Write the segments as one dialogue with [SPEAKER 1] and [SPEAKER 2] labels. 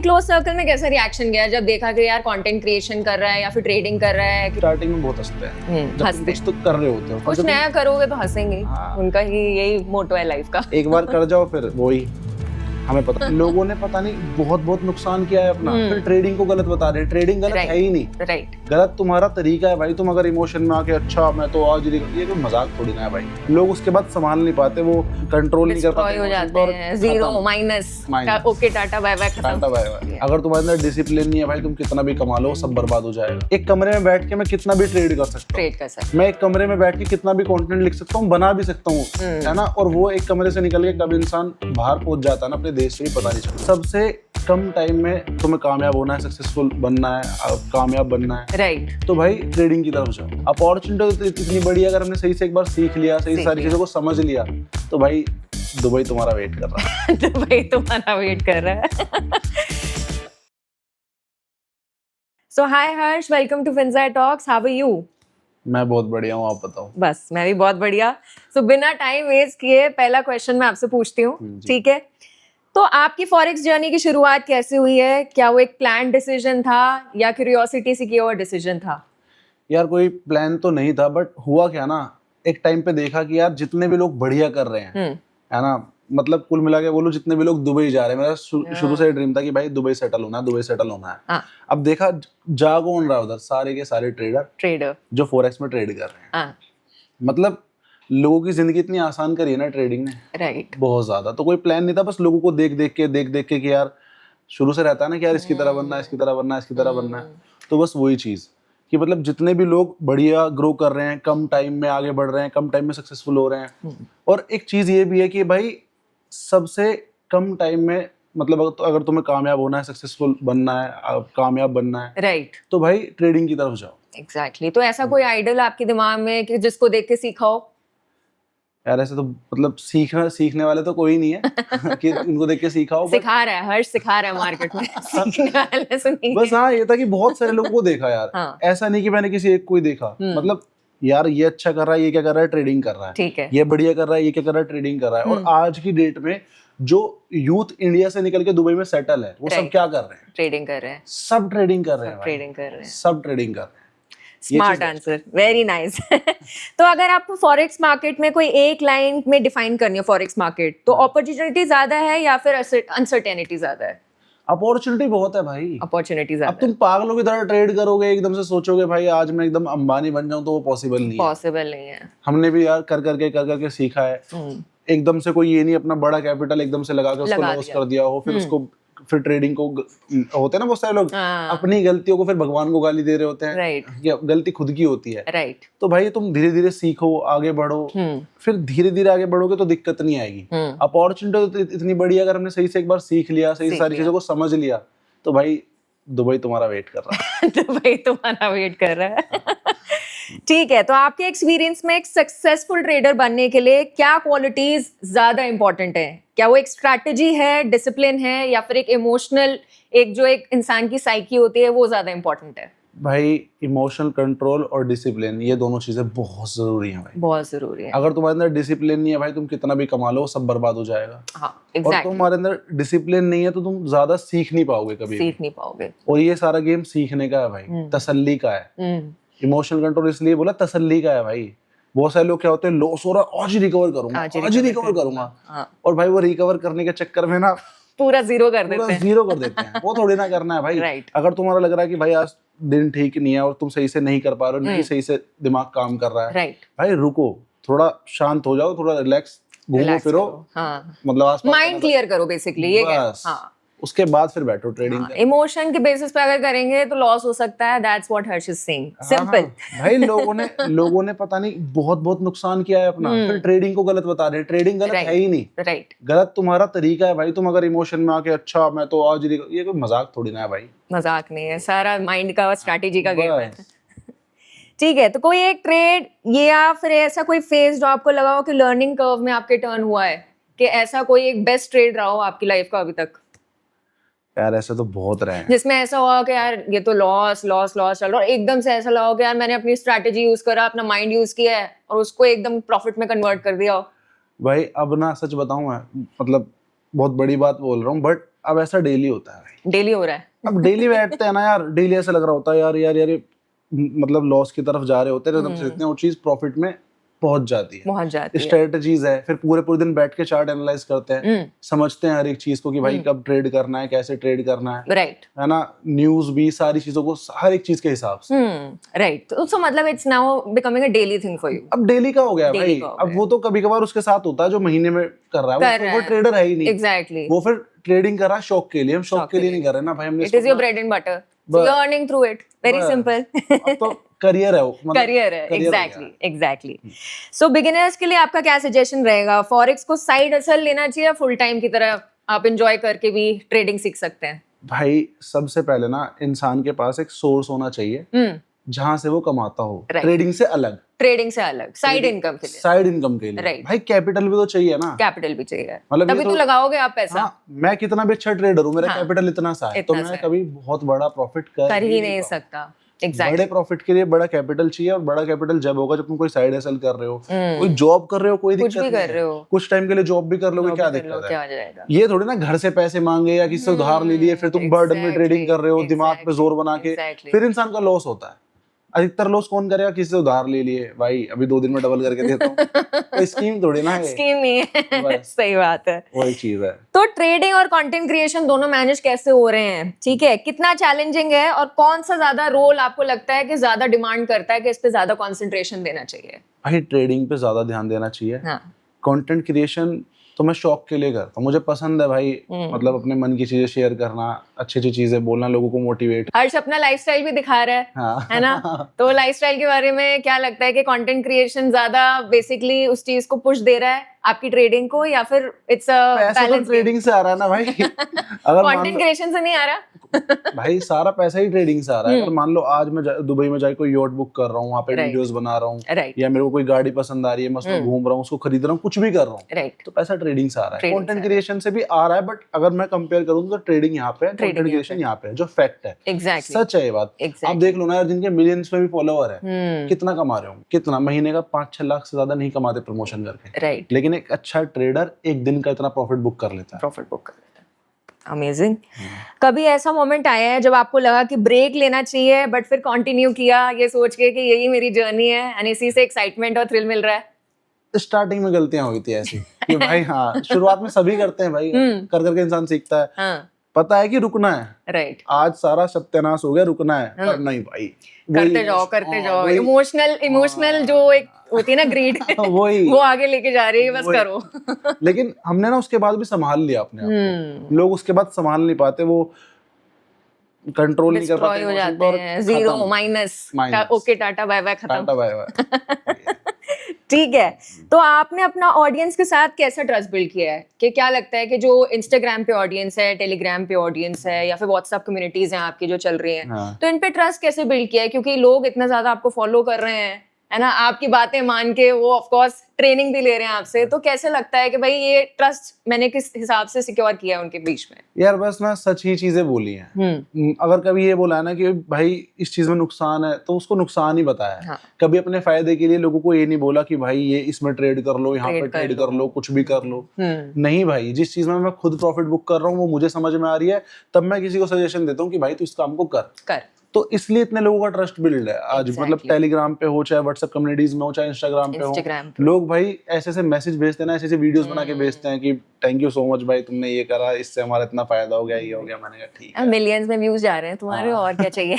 [SPEAKER 1] आपके close circle में कैसा रिएक्शन गया जब देखा कि यार कंटेंट क्रिएशन कर रहा है या फिर ट्रेडिंग कर रहा है?
[SPEAKER 2] स्टार्टिंग में बहुत हंसते हैं जब तुम
[SPEAKER 1] हंसते
[SPEAKER 2] कुछ तो कर रहे होते हो,
[SPEAKER 1] कुछ नया करोगे तो हंसेंगे।
[SPEAKER 2] हाँ।
[SPEAKER 1] उनका ही यही मोटो है लाइफ का।
[SPEAKER 2] एक बार कर जाओ फिर वही हमें पता। लोगों ने पता नहीं बहुत बहुत नुकसान किया है अपना, फिर ट्रेडिंग को गलत बता रहे हैं। ट्रेडिंग गलत है ही नहीं,
[SPEAKER 1] राइट।
[SPEAKER 2] गलत तुम्हारा तरीका है भाई। तुम अगर इमोशन में आके अच्छा मैं तो आज ये कोई मजाक थोड़ी ना है भाई। लोग उसके बाद संभाल नहीं पाते, वो कंट्रोल नहीं कर पाते,
[SPEAKER 1] हो जाते हैं, zero minus, okay ta-ta bye bye,
[SPEAKER 2] ta-ta bye bye. अगर तुम्हारे अंदर डिसिप्लिन नहीं है भाई, तुम कितना भी कमा लो सब बर्बाद हो जाएगा। एक कमरे में बैठ के मैं कितना भी ट्रेड कर सकता हूँ, मैं एक कमरे में बैठ के कितना भी कंटेंट लिख सकता हूँ, बना भी सकता हूँ, है ना। और वो एक कमरे से निकल के कब इंसान बाहर पहुंच जाता है ना अपने देश से भी पता नहीं चलता। सबसे कम टाइम में तुम्हें कामयाब होना है, सक्सेसफुल बनना है, कामयाब बनना है,
[SPEAKER 1] राइट।
[SPEAKER 2] तो भाई ट्रेडिंग की तरफ जाओ। अपॉर्चुनिटी तो इतनी बड़ी है, अगर हमने सही से एक बार सीख लिया, सही सारी चीजों को समझ लिया, तो भाई दुबई तुम्हारा वेट कर रहा है।
[SPEAKER 1] दुबई तुम्हारा वेट कर रहा है। So hi Harsh, welcome to Finzai Talks. How are you?
[SPEAKER 2] मैं बहुत बढ़िया हूँ, आप बताओ।
[SPEAKER 1] बस मैं भी बहुत बढ़िया। So बिना टाइम वेस्ट किए पहला क्वेश्चन मैं आपसे पूछती हूँ, ठीक है? तो आपकी फॉरेक्स जर्नी की शुरुआत कैसे हुई है? क्या वो एक प्लान डिसीजन था या क्यूरियोसिटी से किया हुआ डिसीजन था?
[SPEAKER 2] यार कोई प्लान तो नहीं था, बट हुआ क्या ना, एक टाइम पे देखा कि यार जितने भी लोग बढ़िया कर रहे हैं, है ना, मतलब कुल मिला के बोलो जितने भी लोग दुबई जा रहे हैं, मेरा शुरू से ड्रीम था कि भाई दुबई सेटल होना है, दुबई सेटल होना है। अब देखा जा कौन रहा उधर, सारे के सारे ट्रेडर जो फॉरेक्स में ट्रेड कर रहे हैं। मतलब लोगों की जिंदगी इतनी आसान करी है ना ट्रेडिंग ने,
[SPEAKER 1] राइट।
[SPEAKER 2] बहुत ज्यादा। तो कोई प्लान नहीं था, बस लोगों को देख देख के कि यार शुरू से रहता है ना कि यार इसकी तरह बनना है, इसकी तरह बनना है, इसकी तरह बनना है। तो बस वही चीज कि मतलब जितने भी लोग बढ़िया ग्रो कर रहे हैं, कम टाइम में आगे बढ़ रहे हैं, कम टाइम में सक्सेसफुल हो रहे हैं। और एक चीज ये भी है कि भाई सबसे कम टाइम में, मतलब अगर तुम्हें कामयाब होना है, सक्सेसफुल बनना है, कामयाब बनना है,
[SPEAKER 1] राइट,
[SPEAKER 2] तो भाई ट्रेडिंग की तरफ जाओ।
[SPEAKER 1] एग्जैक्टली। तो ऐसा कोई आइडल आपके दिमाग में कि जिसको देख के सीखा हो?
[SPEAKER 2] यार ऐसे तो मतलब सीखने वाले तो कोई नहीं है कि उनको देख के सीखा हो।
[SPEAKER 1] सिखा रहा है हर्ष, सिखा रहा है मार्केट में। सीखने वाले सुनेंगे।
[SPEAKER 2] बस हाँ, ये था कि बहुत सारे लोगों को देखा यार। हाँ। ऐसा नहीं कि मैंने किसी एक को ही देखा, मतलब यार ये अच्छा कर रहा है, ये क्या कर रहा है, ट्रेडिंग कर रहा है,
[SPEAKER 1] ठीक है,
[SPEAKER 2] ये बढ़िया कर रहा है, ये क्या कर रहा है, ट्रेडिंग कर रहा है। और आज की डेट में जो यूथ इंडिया से निकल के दुबई में सेटल है, वो सब क्या कर रहे हैं?
[SPEAKER 1] ट्रेडिंग कर रहे हैं।
[SPEAKER 2] सब ट्रेडिंग कर रहे हैं,
[SPEAKER 1] ट्रेडिंग कर रहे हैं,
[SPEAKER 2] सब ट्रेडिंग कर रहे हैं।
[SPEAKER 1] Smart answer, very nice. तो अगर आपको फॉरेक्स मार्केट में कोई एक लाइन में डिफाइन करनी हो फॉरेक्स मार्केट, तो अपॉर्चुनिटी ज्यादा है या फिर अनसर्टेनिटी ज्यादा है?
[SPEAKER 2] अपॉर्चुनिटी बहुत है भाई,
[SPEAKER 1] अपॉर्चुनिटी ज्यादा।
[SPEAKER 2] अब तुम पागलों की तरह ट्रेड करोगे, एकदम से सोचोगे भाई आज मैं एकदम अंबानी बन जाऊं, तो वो पॉसिबल नहीं है।
[SPEAKER 1] पॉसिबल नहीं है।
[SPEAKER 2] हमने भी यार कर करके सीखा है। एकदम से कोई ये नहीं अपना बड़ा कैपिटल एकदम से लगा के उसको लॉस कर दिया हो, फिर उसको फिर ट्रेडिंग को होते हैं ना बहुत सारे लोग अपनी गलतियों को फिर भगवान को गाली दे रहे होते हैं।
[SPEAKER 1] राइट।
[SPEAKER 2] गलती खुद की होती है।
[SPEAKER 1] राइट।
[SPEAKER 2] तो भाई तुम धीरे धीरे सीखो, आगे बढ़ो, फिर धीरे धीरे आगे बढ़ोगे तो दिक्कत नहीं आएगी। अपॉर्चुनिटी तो इतनी बड़ी है, अगर हमने सही से एक बार सीख लिया, सही सारी चीजों को समझ लिया, तो भाई दुबई तुम्हारा वेट कर रहा है।
[SPEAKER 1] दुबई तुम्हारा वेट कर रहा है। ठीक है, तो आपके एक्सपीरियंस में एक सक्सेसफुल ट्रेडर बनने के लिए क्या क्वालिटीज ज्यादा इंपॉर्टेंट है? क्या वो एक स्ट्रैटेजी है, डिसिप्लिन है, या फिर एक इमोशनल, एक जो एक इंसान की साइकी होती है वो ज्यादा इंपॉर्टेंट है? भाई
[SPEAKER 2] इमोशनल कंट्रोल और डिसिप्लिन, ये दोनों चीजें बहुत जरूरी हैं भाई,
[SPEAKER 1] बहुत जरूरी है।
[SPEAKER 2] अगर तुम्हारे अंदर डिसिप्लिन नहीं है भाई, तुम कितना भी कमा लो सब बर्बाद हो जाएगा। हाँ, exactly. और तुम्हारे अंदर डिसिप्लिन नहीं है तो तुम ज्यादा सीख नहीं पाओगे, कभी सीख नहीं पाओगे। और ये सारा गेम सीखने का है भाई, तसल्ली का है। इमोशनल कंट्रोल इसलिए बोला तसल्ली का है भाई। बहुत सारे लोग क्या होते हैं, लॉस हो रहा, आज ही रिकवर करूंगा, आज ही रिकवर करूंगा, और भाई वो रिकवर करने के चक्कर में ना
[SPEAKER 1] पूरा जीरो कर देते हैं।
[SPEAKER 2] वो थोड़ी ना करना है भाई। अगर तुम्हारा लग रहा है कि भाई आज दिन ठीक नहीं है और तुम सही से नहीं कर पा रहे हो, नहीं सही से दिमाग काम कर रहा है, भाई रुको, थोड़ा शांत हो जाओ, थोड़ा रिलैक्स, घूमो फिरो, मतलब आसपास
[SPEAKER 1] माइंड क्लियर करो, बेसिकली ये हाँ,
[SPEAKER 2] उसके बाद फिर बैठो ट्रेडिंग।
[SPEAKER 1] इमोशन के बेसिस पे अगर करेंगे तो लॉस हो सकता है। That's what Harsh is saying, simple.
[SPEAKER 2] भाई लोगों ने पता नहीं बहुत नुकसान किया है अपना, फिर ट्रेडिंग को गलत बता रहे हैं। ट्रेडिंग गलत है ही नहीं,
[SPEAKER 1] राइट।
[SPEAKER 2] गलत तुम्हारा तरीका है भाई। तुम अगर इमोशन में आके अच्छा मैं तो आज, ये कोई मजाक थोड़ी ना है भाई,
[SPEAKER 1] मजाक नहीं है, सारा माइंड का स्ट्रैटेजी का गेम है। ठीक है, तो कोई एक ट्रेड ये या फिर ऐसा कोई फेज जो आपको लगा हो कि लर्निंग कर्व में आपके टर्न हुआ है, कि ऐसा कोई एक बेस्ट ट्रेड रहा हो आपकी लाइफ का अभी तक?
[SPEAKER 2] यार ऐसे तो बहुत रहे हैं
[SPEAKER 1] जिसमें ऐसा हुआ कि यार ये तो लॉस चल रहा है, और एकदम से ऐसा लगा कि यार मैंने अपनी स्ट्रैटेजी यूज करा, अपना माइंड यूज किया है और उसको एकदम प्रॉफिट में कन्वर्ट कर दिया हो।
[SPEAKER 2] भाई अब ना सच बताऊं मैं, मतलब बहुत बड़ी बात बोल रहा हूँ, बट अब ऐसा डेली होता है भाई,
[SPEAKER 1] डेली हो रहा है।
[SPEAKER 2] अब डेली बैठते हैं ना यार, डेली ऐसा लग रहा होता है यार यार यार ये मतलब लॉस की तरफ जा रहे होते हैं, एकदम से इतने वो चीज प्रॉफिट में पहुंच जाती है। स्ट्रेटजीज है, फिर पूरे पूरे दिन बैठ के चार्ट एनालाइज करते हैं, समझते हैं हर एक चीज को कि भाई कब ट्रेड करना है, कैसे ट्रेड करना है,
[SPEAKER 1] राइट,
[SPEAKER 2] है ना, न्यूज भी, सारी चीजों को हर एक चीज के हिसाब से।
[SPEAKER 1] राइट, तो मतलब it's now becoming a daily thing for you.
[SPEAKER 2] अब डेली का हो गया भाई। अब वो तो कभी कभार उसके साथ होता है जो महीने में कर रहा है, वो ट्रेडर है ही नहीं।
[SPEAKER 1] एग्जैक्टली,
[SPEAKER 2] वो फिर ट्रेडिंग कर रहा है शौक के लिए, हम शौक के लिए नहीं कर रहे ना भाई, हमने
[SPEAKER 1] it is your bread and butter, so you are earning through it, very simple.
[SPEAKER 2] तो करियर है वो,
[SPEAKER 1] करियर है, एग्जैक्टली एग्जैक्टली। सो बिगिनर्स के लिए आपका क्या सजेशन रहेगा? फॉरेक्स को साइड हसल लेना चाहिए या फुल टाइम की तरह आप एंजॉय करके भी ट्रेडिंग सीख सकते हैं?
[SPEAKER 2] भाई सबसे पहले ना इंसान के पास एक सोर्स होना चाहिए जहां से वो कमाता हो, ट्रेडिंग से अलग, साइड इनकम के लिए, साइड इनकम के लिए। भाई कैपिटल भी तो चाहिए ना,
[SPEAKER 1] कैपिटल भी चाहिए,
[SPEAKER 2] मतलब
[SPEAKER 1] तभी तो लगाओगे आप पैसा।
[SPEAKER 2] हाँ, मैं कितना भी अच्छा ट्रेडर हूँ, मेरा कैपिटल इतना सा है, तो मैं कभी बहुत बड़ा प्रॉफिट कर
[SPEAKER 1] ही नहीं सकता।
[SPEAKER 2] Exactly. बड़े प्रॉफिट के लिए बड़ा कैपिटल चाहिए, और बड़ा कैपिटल जब होगा जब तुम कोई साइड हसल कर रहे हो, कोई जॉब कर रहे हो, कोई दिक्कत नहीं है, कुछ टाइम के लिए जॉब भी कर लोगे, क्या दिक्कत है? ये थोड़ी ना घर से पैसे मांगे या किसी से उधार ले लिए फिर तुम बर्डन में ट्रेडिंग कर रहे हो, दिमाग पे जोर बना के, फिर इंसान का लॉस होता है। अधिकतर लॉस कौन करेगा? किसी से उधार ले लिए, भाई अभी 2 दिन में डबल करके देता हूँ, तो स्कीम थोड़ी ना है,
[SPEAKER 1] स्कीम नहीं है। सही बात है,
[SPEAKER 2] वही चीज है।
[SPEAKER 1] तो ट्रेडिंग और कंटेंट क्रिएशन दोनों मैनेज कैसे हो रहे हैं? ठीक है, कितना चैलेंजिंग है और कौन सा ज्यादा रोल आपको लगता है कि ज्यादा डिमांड करता है कि इस पे ज्यादा कंसंट्रेशन देना चाहिए?
[SPEAKER 2] भाई ट्रेडिंग पे ज्यादा ध्यान देना चाहिए। कंटेंट क्रिएशन तो मैं शौक के लिए करता हूँ, मुझे पसंद है भाई, मतलब अपने मन की चीजें शेयर करना, अच्छी अच्छी चीजें बोलना, लोगों को मोटिवेट।
[SPEAKER 1] हर्ष अपना लाइफस्टाइल भी दिखा रहा है,
[SPEAKER 2] हाँ।
[SPEAKER 1] है ना? तो लाइफस्टाइल के बारे में क्या लगता है कि कंटेंट क्रिएशन ज्यादा बेसिकली उस चीज को पुश दे रहा है आपकी ट्रेडिंग को, या फिर इट्स अ बैलेंस?
[SPEAKER 2] ट्रेडिंग से आ रहा है ना भाई। अगर
[SPEAKER 1] कंटेंट क्रिएशन से नहीं आ रहा
[SPEAKER 2] भाई, सारा पैसा ही ट्रेडिंग से आ रहा है। अगर मान लो आज मैं दुबई में जाके कोई यॉट बुक कर रहा हूँ, वहाँ पे वीडियोस बना रहा हूँ, या मेरे को कोई गाड़ी पसंद आ रही है, मैं उसमें घूम रहा हूँ, उसको खरीद रहा हूँ, कुछ भी कर रहा हूँ, तो पैसा ट्रेडिंग से आ रहा है। कंटेंट क्रिएशन से भी आ रहा है, बट अगर मैं कंपेयर करूँ तो ट्रेडिंग यहाँ पे है, कंटेंट क्रिएशन यहाँ पे है, जो फैक्ट है। सच है ये बात। आप देख लो ना यार, जिनके मिलियंस में भी फॉलोअर है, कितना कमा रहे हो, कितना महीने का 5-6 लाख से ज्यादा नहीं कमाते प्रमोशन करके, लेकिन एक अच्छा ट्रेडर एक दिन का इतना प्रॉफिट बुक कर लेता है।
[SPEAKER 1] अमेजिंग। कभी ऐसा मोमेंट आया है जब आपको लगा कि ब्रेक लेना चाहिए बट फिर कंटिन्यू किया ये सोच के कि यही मेरी जर्नी है एंड इसी से एक्साइटमेंट और थ्रिल मिल रहा है?
[SPEAKER 2] स्टार्टिंग में गलतियां हुई थी ऐसी कि भाई हाँ, शुरुआत में सभी करते हैं भाई, कर करके इंसान सीखता है। पता है कि रुकना है,
[SPEAKER 1] राइट,
[SPEAKER 2] आज सारा सत्यानाश हो गया, रुकना है, पर नहीं भाई,
[SPEAKER 1] करते जाओ। इमोशनल जो एक होती है ना, ग्रीड, वो आगे लेके जा रही है, बस करो।
[SPEAKER 2] लेकिन हमने ना उसके बाद भी संभाल लिया अपने आप को। लोग उसके बाद संभाल नहीं पाते, वो कंट्रोल नहीं कर पाते,
[SPEAKER 1] हो जाते हैं, zero minus, okay ta-ta bye bye, खत्म, टाटा बाय बाय। ठीक है, तो आपने अपना ऑडियंस के साथ कैसा ट्रस्ट बिल्ड किया है? कि क्या लगता है कि जो इंस्टाग्राम पे ऑडियंस है, टेलीग्राम पे ऑडियंस है, या फिर व्हाट्सएप कम्युनिटीज हैं आपकी जो चल रही हैं, तो इन पे ट्रस्ट कैसे बिल्ड किया है? क्योंकि लोग इतना ज्यादा आपको फॉलो कर रहे हैं, है ना, आपकी बातें मान के, वो ऑफ कोर्स ट्रेनिंग भी ले रहे हैं आपसे, तो कैसे लगता है कि भाई ये ट्रस्ट मैंने किस हिसाब से सिक्योर किया है उनके बीच में?
[SPEAKER 2] यार बस ना सच ही चीजें बोली हैं। अगर कभी ये बोला ना कि भाई इस चीज में नुकसान है, तो उसको नुकसान ही बताया है। कभी अपने फायदे के लिए लोगों को ये नहीं बोला कि भाई ये इसमें ट्रेड कर लो, यहाँ पे ट्रेड कर लो, कुछ भी कर लो। नहीं भाई, जिस चीज में मैं खुद प्रॉफिट बुक कर रहा हूँ, वो मुझे समझ में आ रही है, तब मैं किसी को सजेशन देता हूँ कि भाई तू इस काम को कर। तो इसलिए इतने लोगों का ट्रस्ट बिल्ड है आज। मतलब टेलीग्राम पे हो, चाहे व्हाट्सएप कम्युनिटीज में हो, चाहे इंस्टाग्राम पे हो, लोग भाई ऐसे ऐसे मैसेज भेजते हैं ना, ऐसे ऐसे वीडियोस बना के भेजते हैं कि थैंक यू सो मच भाई, तुमने ये करा, इससे हमारा इतना फायदा हो गया, ये हो गया। मैंने कहा ठीक है,
[SPEAKER 1] मिलियंस में व्यूज जा रहे हैं तुम्हारे, और क्या चाहिए?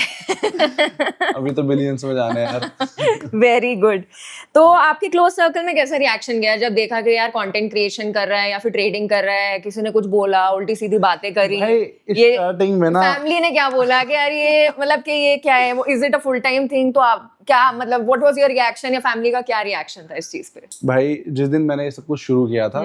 [SPEAKER 2] अभी तो बिलियंस में जाने हैं यार।
[SPEAKER 1] Very good. तो आपके क्लोज सर्कल में कैसा रिएक्शन गया जब देखा कि यार कंटेंट क्रिएशन कर रहा है या फिर ट्रेडिंग कर रहा है, किसी ने कुछ बोला, उल्टी सीधी बातें करी?
[SPEAKER 2] ये स्टार्टिंग में ना
[SPEAKER 1] फैमिली ने क्या बोला कि यार ये मतलब कि ये क्या है, is it a full time thing? तो आप क्या, मतलब व्हाट वाज योर रिएक्शन, या फैमिली का क्या रिएक्शन था इस चीज पे?
[SPEAKER 2] भाई जिस दिन मैंने ये सब कुछ शुरू किया था,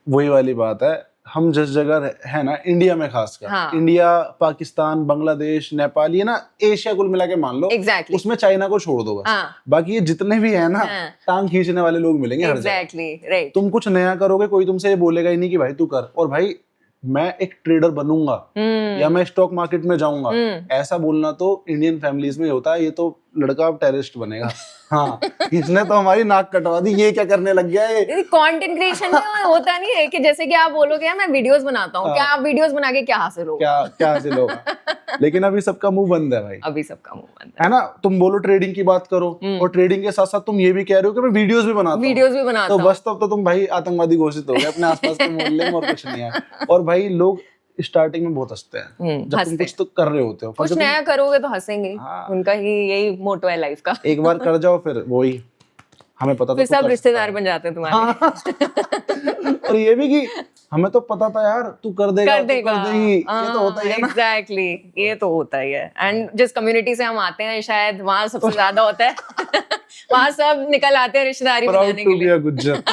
[SPEAKER 2] वही वाली बात है, हम जिस जगह है ना, इंडिया में खासकर, इंडिया, पाकिस्तान, बांग्लादेश, नेपाल, ये ना एशिया कुल मिला के मान लो, उसमें चाइना को छोड़ दो बस, बाकी ये जितने भी है ना, टांग खींचने वाले लोग मिलेंगे हर जगह। तुम कुछ नया करोगे, कोई तुमसे ये बोलेगा ही नहीं कि भाई तू कर। और भाई मैं एक ट्रेडर बनूंगा या मैं स्टॉक मार्केट में जाऊंगा, ऐसा बोलना तो इंडियन फैमिलीज में होता है, ये तो लड़का अब टेररिस्ट बनेगा। हाँ, इसने तो हमारी नाक कटवा दी, ये क्या करने लग गया है।
[SPEAKER 1] कंटेंट क्रिएशन में होता नहीं है कि जैसे कि आप बोलोगे मैं वीडियोस बनाता हूँ, क्या आप वीडियोस बना के क्या हासिल होगा,
[SPEAKER 2] क्या हासिल होगा। लेकिन अभी सबका मुंह बंद है भाई,
[SPEAKER 1] अभी सबका मुंह बंद
[SPEAKER 2] है ना। तुम बोलो ट्रेडिंग की बात करो और ट्रेडिंग के साथ साथ तुम ये भी कह रहे हो कि मैं वीडियोस भी बनाता हूँ,
[SPEAKER 1] वीडियोस भी बनाता
[SPEAKER 2] तो
[SPEAKER 1] हूँ।
[SPEAKER 2] बस तब तो तुम भाई आतंकवादी घोषित हो गए अपने आसपास के मोहल्ले में, और कुछ नहीं है। और भाई लोग स्टार्टिंग में बहुत हंसते हैं जब तुम कुछ तो कर रहे होते हो,
[SPEAKER 1] कुछ नया करोगे तो हंसेंगे।
[SPEAKER 2] हाँ।
[SPEAKER 1] उनका ही यही मोटो है लाइफ का।
[SPEAKER 2] एक बार कर जाओ फिर वही हमें पता,
[SPEAKER 1] फिर सब रिश्तेदार बन जाते हैं तुम्हारे।
[SPEAKER 2] हाँ। और ये भी कि हमें तो पता था यार तू कर देगा,
[SPEAKER 1] कर देगा,
[SPEAKER 2] कर देगी, ये तो होता ही है ना।
[SPEAKER 1] एग्जैक्टली, ये तो होता ही है। एंड जिस कम्युनिटी से हम आते हैं शायद वहाँ सबसे ज्यादा होता है। वहाँ सब निकल आते हैं रिश्तेदारी
[SPEAKER 2] प्राउड
[SPEAKER 1] बनाने
[SPEAKER 2] टू
[SPEAKER 1] के
[SPEAKER 2] बी
[SPEAKER 1] लिए।
[SPEAKER 2] अ गुज्जर।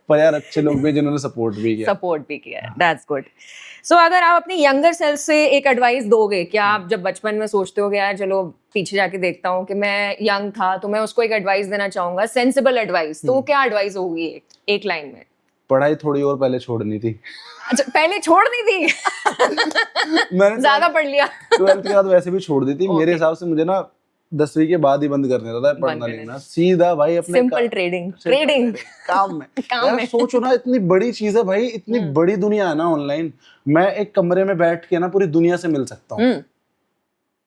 [SPEAKER 2] पर यार अच्छे लोग भी जिन्होंने सपोर्ट भी किया।
[SPEAKER 1] सपोर्ट भी किया है, दैट्स गुड। सो अगर आप अपनी यंगर सेल्फ से एक एडवाइस दोगे, क्या आप जब बचपन में सोचते हो कि यार चलो पीछे जाके देखता हूँ कि मैं यंग था तो मैं उसको एक एडवाइस देना चाहूंगा, सेंसिबल एडवाइस, तो क्या एडवाइस होगी एक लाइन में?
[SPEAKER 2] पढ़ाई थोड़ी और पहले छोड़नी थी।
[SPEAKER 1] अच्छा, पहले छोड़ दी थी।
[SPEAKER 2] मैंने
[SPEAKER 1] ज्यादा पढ़ लिया।
[SPEAKER 2] 12th के बाद वैसे भी छोड़ दी थी। मेरे हिसाब से मुझे ना 10वीं के बाद ही बंद करने था पढ़ना लिखना, सीधा भाई अपने
[SPEAKER 1] सिंपल ट्रेडिंग
[SPEAKER 2] काम में।
[SPEAKER 1] काम
[SPEAKER 2] यार
[SPEAKER 1] में।
[SPEAKER 2] सोचो ना, इतनी बड़ी चीज है भाई, इतनी बड़ी दुनिया है ना ऑनलाइन। मैं एक कमरे में बैठ के ना पूरी दुनिया से मिल सकता हूँ।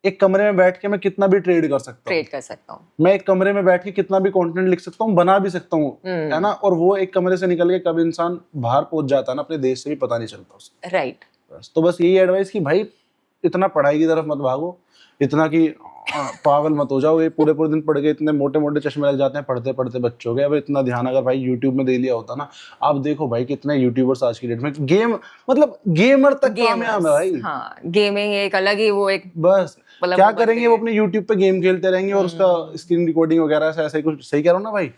[SPEAKER 2] एक कमरे में बैठ के मैं कितना भी ट्रेड कर सकता हूँ,
[SPEAKER 1] ट्रेड कर सकता हूँ।
[SPEAKER 2] मैं एक कमरे में बैठ के कितना भी कंटेंट लिख सकता हूँ, बना भी सकता हूँ, है ना। और वो एक कमरे से निकल के कब इंसान बाहर पहुंच जाता है ना अपने देश से भी पता नहीं चलता उसको।
[SPEAKER 1] राइट।
[SPEAKER 2] बस तो बस यही एडवाइस कि भाई इतना पढ़ाई की तरफ मत भागो, इतना कि पागल मत हो जाओ। ये पूरे दिन पढ़ के इतने मोटे मोटे चश्मे लग जाते हैं पढ़ते पढ़ते बच्चों के। अब इतना ध्यान अगर भाई यूट्यूब में दे लिया होता ना, आप देखो भाई कितने यूट्यूबर्स आज की डेट में मतलब गेमर तक कामयाब है भाई।
[SPEAKER 1] हाँ, गेमिंग एक अलग ही वो एक
[SPEAKER 2] बस
[SPEAKER 1] मतलब
[SPEAKER 2] क्या करेंगे वो अपने यूट्यूब पे गेम खेलते रहेंगे और उसका स्क्रीन रिकॉर्डिंग वगैरह से ऐसे कुछ। सही कह रहा हूँ ना भाई?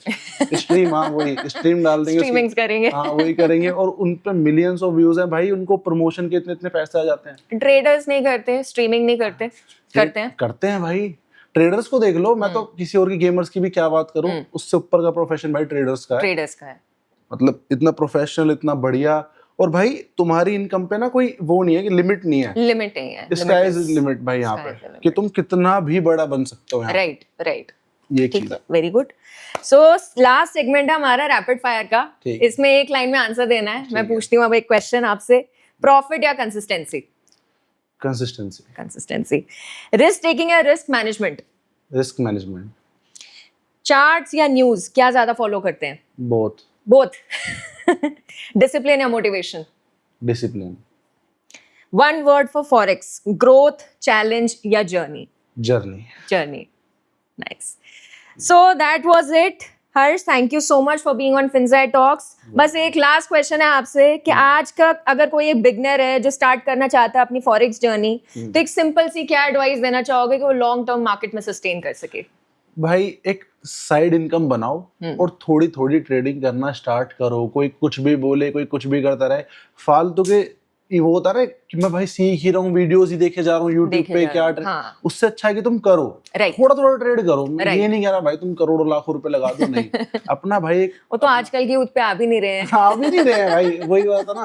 [SPEAKER 2] स्ट्रीम, हाँ वही स्ट्रीम डाल देंगे,
[SPEAKER 1] स्ट्रीमिंग्स करेंगे।
[SPEAKER 2] हाँ वही करेंगे और उन पे मिलियंस ऑफ व्यूज हैं भाई, उनको प्रमोशन के इतने इतने पैसे आ जाते हैं।
[SPEAKER 1] ट्रेडर्स नहीं करते, स्ट्रीमिंग नहीं करते, करते
[SPEAKER 2] हैं भाई। ट्रेडर्स को देख लो, मैं तो किसी और की गेमर्स की भी क्या बात करूं, उससे ऊपर का प्रोफेशन भाई ट्रेडर्स का है। मतलब इतना प्रोफेशनल, इतना बढ़िया। और भाई तुम्हारी इनकम पे ना कोई वो नहीं है कि लिमिट नहीं है, स्काई इज लिमिट भाई यहाँ पे, कि तुम कितना भी बड़ा बन सकते हो यहाँ।
[SPEAKER 1] राइट,
[SPEAKER 2] ये चीज है।
[SPEAKER 1] Very good. So last segment है हमारा रैपिड फायर का। इसमें एक लाइन में आंसर देना है। मैं पूछती हूँ अब एक क्वेश्चन आपसे, प्रॉफिट या कंसिस्टेंसी? कंसिस्टेंसी। रिस्क टेकिंग या risk management?
[SPEAKER 2] Risk management.
[SPEAKER 1] Charts या न्यूज़ क्या ज्यादा फॉलो करते हैं? बोथ। डिसिप्लिन या motivation?
[SPEAKER 2] Discipline.
[SPEAKER 1] One word for forex, growth, challenge या journey?
[SPEAKER 2] Journey.
[SPEAKER 1] Nice. So that was it. Harsh, thank you so much for being on Finsight talks. बस एक last question है आपसे कि आज का अगर कोई एक बिगनर है जो स्टार्ट करना चाहता है अपनी फॉरेक्स जर्नी, तो एक सिंपल सी क्या एडवाइस देना चाहोगे कि वो लॉन्ग टर्म मार्केट में सस्टेन कर सके?
[SPEAKER 2] भाई एक साइड इनकम बनाओ और थोड़ी थोड़ी ट्रेडिंग करना स्टार्ट करो। कोई कुछ भी बोले, कोई कुछ भी करता रहे, फालतू के वो होता है कि मैं भाई सीख ही रहा हूँ, वीडियोस ही देखे जा रहा हूँ यूट्यूब पे क्या उससे अच्छा है कि तुम करो, थोड़ा थोड़ा ट्रेड करो। ये नहीं कह रहा भाई तुम करोड़ों लाखों रुपए लगा दो, नहीं। अपना भाई वो
[SPEAKER 1] तो आजकल की यूथ पे आ भी नहीं रहे हैं।
[SPEAKER 2] आ भी नहीं रहे हैं भाई, वही बात है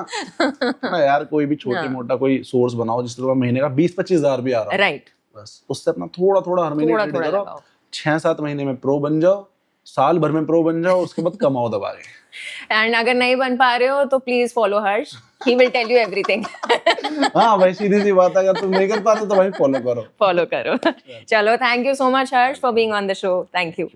[SPEAKER 2] ना यार। कोई भी छोटे मोटा कोई सोर्स बनाओ जिससे तुम्हें महीने का 20-25 हजार भी आ रहा है, बस उससे अपना थोड़ा थोड़ा हर महीने ट्रेड करो। 6-7 महीने में प्रो बन जाओ, साल भर में प्रो बन जाओ, उसके बाद कमाओ दबा के।
[SPEAKER 1] एंड अगर नहीं बन पा रहे हो तो please follow Harsh, he will tell you everything.
[SPEAKER 2] हाँ भाई, सीधी सी बात है, अगर तुम नहीं कर पा रहे तो भाई फॉलो करो।
[SPEAKER 1] चलो, thank you so much Harsh for being on the show. Thank you.